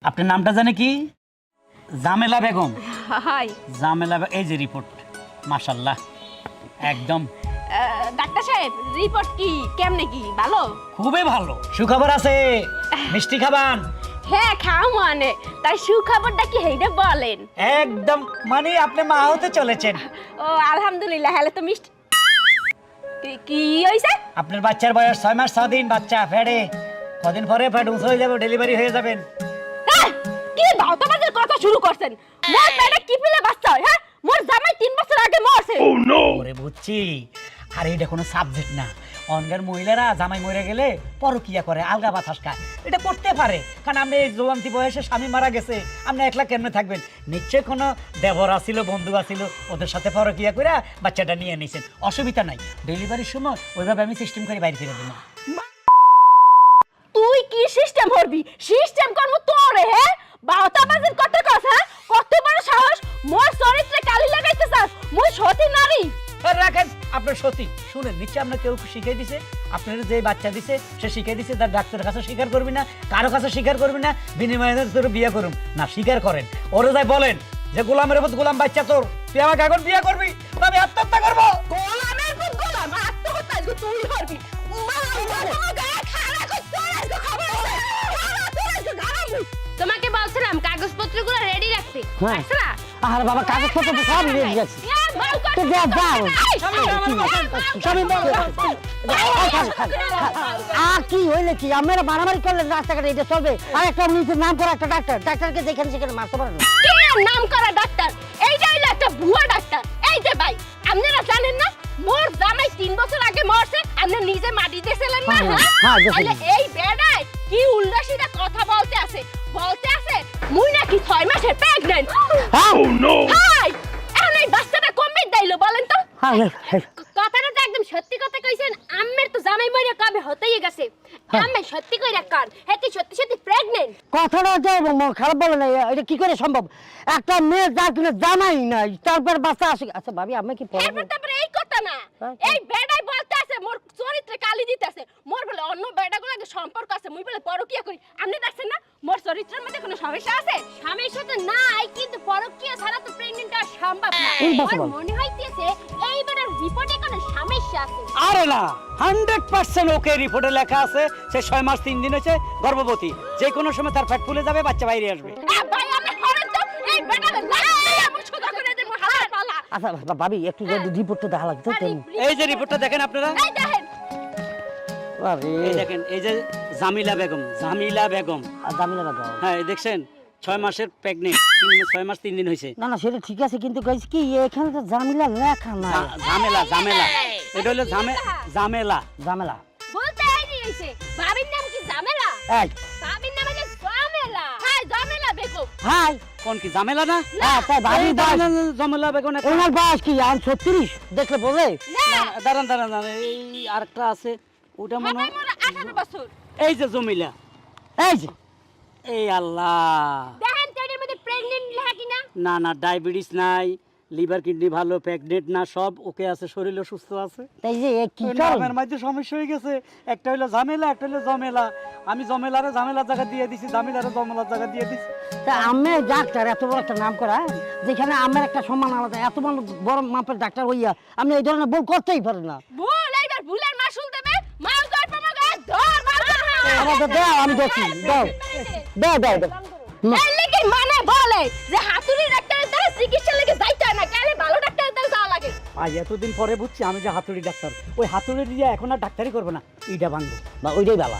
আপনার নামটা জানে কি? জামেলা বেগম। হাই জামেলা এই যে রিপোর্ট, মাশাআল্লাহ একদম ডাক্তার সাহেব, রিপোর্ট কি কেমনে কি ভালো? খুবই ভালো। সুখবর আছে, মিষ্টি খাবান। হ্যাঁ খাও মানে, তাই সুখবরটা কি হেইডা বলেন। একদম মানে আপনি মা হতে চলেছেন। ও আলহামদুলিল্লাহ, হলে তো মিষ্টি কি হইছে? আপনার বাচ্চার বয়স 6 মাস 6 দিন, বাচ্চা ফেডে কদিন পরে ফেড উঁচু হয়ে যাবে, ডেলিভারি হয়ে যাবেন। কি বাউতাবাজের কথা শুরু করছেন? মোর পেটে কি পিলে বাচ্চা হয়? হ্যাঁ, মোর জামাই 3 বছর আগে মরছে। ওরে বুঝছি, আর এটা কোনো সাবজেক্ট না। অনগার মহিলারা জামাই মরে গেলে পরকিয়া করে, আলগা বাতাস খায়, এটা করতে পারে। কারণ আপনি এই জোয়ান্তি বয়সে স্বামী মারা গেছে, আপনি একলা কেমনে থাকবেন? নিশ্চয় কোনো দেবর আসিল, বন্ধু আসিল, ওদের সাথে পরকিয়া করে বাচ্চাটা নিয়ে নিয়েছেন, অসুবিধা নাই। ডেলিভারির সময় ওইভাবে আমি সিস্টেম করে বাইরে ফিরে দেবো। তুই কি সিস্টেম করবি? সিস্টেম করব তোরে। হ্যাঁ, বাউতাবাজের কথা কথা, কত বড় সাহস! মোর চরিত্রে কালি লাগাইতে চাস? মুই সতী নারী। রাখেন আপনার সতী। শুনেন, নিশ্চয় আপনার কেউ শিখিয়ে দিছে, আপনার যে বাচ্চা দিছে সে শিখিয়ে দিছে, তার ডাক্তারের কাছে স্বীকার করবি না, কারো কাছে স্বীকার করবি না, বিনিময়ে তোর বিয়ে করুম না। স্বীকার করেন, ওরে যাই বলেন যে গোলামের মতো গোলাম বাচ্চা তোর, তুই আমাকে এখন বিয়ে করবি, আমি আত্মহত্যা করবো। গোলামের পুত গোলাম, আত্মহত্যা আজকে তুই করবি। তোমাকে বলছিলাম কাগজপত্রগুলো রেডি রাখতে। আচ্ছা আর বাবা কাগজপত্র তো সব রেডি আছে। তো যাও যাও। আর কি হইলে কি, আপনারা মারামারি করলেন রাস্তাঘাটে, এটা চলবে? আর একটা নিজের নাম করা একটা ডাক্তার, ডাক্তারকে যেখানে সেখানে মারতে পারেন না। কে নাম করা ডাক্তার? এইটা হইলো একটা ভুয়া ডাক্তার। এই যে ভাই, আপনারা জানেন না মোর জামাই 3 বছর আগে মরছে, আপনি নিজে মাটি দিয়েছিলেন না? হ্যাঁ, তাহলে এই বেড়ায় কি উল্লাসিতা কথা বলতে আছে মুই নাকি 6 মাসের প্রেগন্যান্ট। ও নো হাই, এখন এই বাচ্চাটা কমবে দাইলো বলেন তো? কথাটা তো একদম সত্যি কথা কইছেন। আম্মের তো জামাই মরে কবে হতেই গেছে, আম্মে সত্যি কইরা কান হেতি সত্যি সত্যি প্রেগন্যান্ট। কথাটা তো খারাপ বলে না, এটা কি করে সম্ভব? একটা মেয়ে যার কিনা জামাই নাই, তারপর বাচ্চা আসে। আচ্ছা ভাবি, আমি কি তারপরে এই কথা না, এই বেড়াই বলতে আছে মোর চরিত্রে কালি দিতেছে, মোর বলে অন্য বেড়াগুলোর সম্পর্ক আছে, মুই বলে পরকিয়া করি। আপনি দেখছেন না মোর চরিত্রের মধ্যে কোনো সমস্যা আছে? সমস্যা তো নাই, কিন্তু পরকিয়া ছাড়া তো প্রেগন্যান্ট হওয়া সম্ভব না। আমার মনে হইতেছে এই বেড়ার রিপোর্টে কোনো সমস্যা আছে। আরে না, 100% ওকে রিপোর্টে লেখা আছে সে 6 মাস 3 দিন হয়েছে গর্ভবতী, যে কোনো সময় তার পেট ফুলে যাবে, বাচ্চা বাইরে আসবে। ভাই আমি হরেন তো এই বেড়ারে লাগছে আমি সোজা করে দেব হাত পালা। আচ্ছা ভাবি, একটু যদি রিপোর্টটা দেখা লাগতো। এই যে রিপোর্টটা দেখেন আপনারা, এই দেখেন এই দেখেন, এই যে জামিলা বেগম, জামিলা বেগম, জামিলা লাগাও। হ্যাঁ এই দেখছেন 6 মাসের প্রেগনেন্ট, 6 মাস 3 দিন হয়েছে। না না, সেটা ঠিক আছে, কিন্তু কইছি কি এখানে তো জামিলা লেখা না। ঝামেলা ঝামেলা, এটা হলো ঝামেলা জামেলা বলতে আইনি হইছে। ভাবির নাম কি জামেলা? এই ভাবির নাম হলো জামেলা। হ্যাঁ জামেলা বেগম। হাই, কোন কি ঝামেলা না? হ্যাঁ তাই ভাবি জামেলা বেগম। ওনার বয়স কি? 36 দেখলে বোঝে। দাঁড়ান দাঁড়ান দাঁড়ান, এই আরেকটা আছে, ওটা মনে হয় 18 বছর। এই যে জমিলা। এই যে এই আল্লাহ, দেখেন তো এর মধ্যে প্রেগন্যান্ট লেখা কিনা? না না, ডায়াবেটিস নাই, লিভার কিডনি ভালো, প্রেগনেন্ট না, সব ওকে আছে, শরীরও সুস্থ আছে। তাই যে কি নামের মধ্যে সমস্যা হয়ে গেছে, একটা হলো ঝামেলা, একটা হলো জমেলা। আমি জমেলারে ঝামেলার জায়গা দিয়ে দিছি, জামিলারে জমেলার জায়গা দিয়ে দিছি। তা আমি ডাক্তার, এত বড় একটা নাম করা, যেখানে আমার একটা সম্মান আলাদা, এত বড় মাপের ডাক্তার হইয়া আপনি এই ধরনের ভুল করতেই পারেন না। ভুল এইবার ভুলের মাসুল দেবে। মাল গড় পামাগা ধর মাল আমাদের দাও, আমি দেখি, দাও দাও দাও দাও। এই লেগে মানে বলে যে হাতুড়ি ডাক্তারের দ্বারা চিকিৎসা লেগে যাইতে হয় না, কেন ভালো ডাক্তারের দ্বারা যাওয়া লাগে। আজ এতদিন পরে বুঝছি আমি যে হাতুড়ি ডাক্তার, ওই হাতুড়ি দিয়ে এখন আর ডাক্তারি করবো না, ইটা ভাঙবো। বা ওইটাই বালা।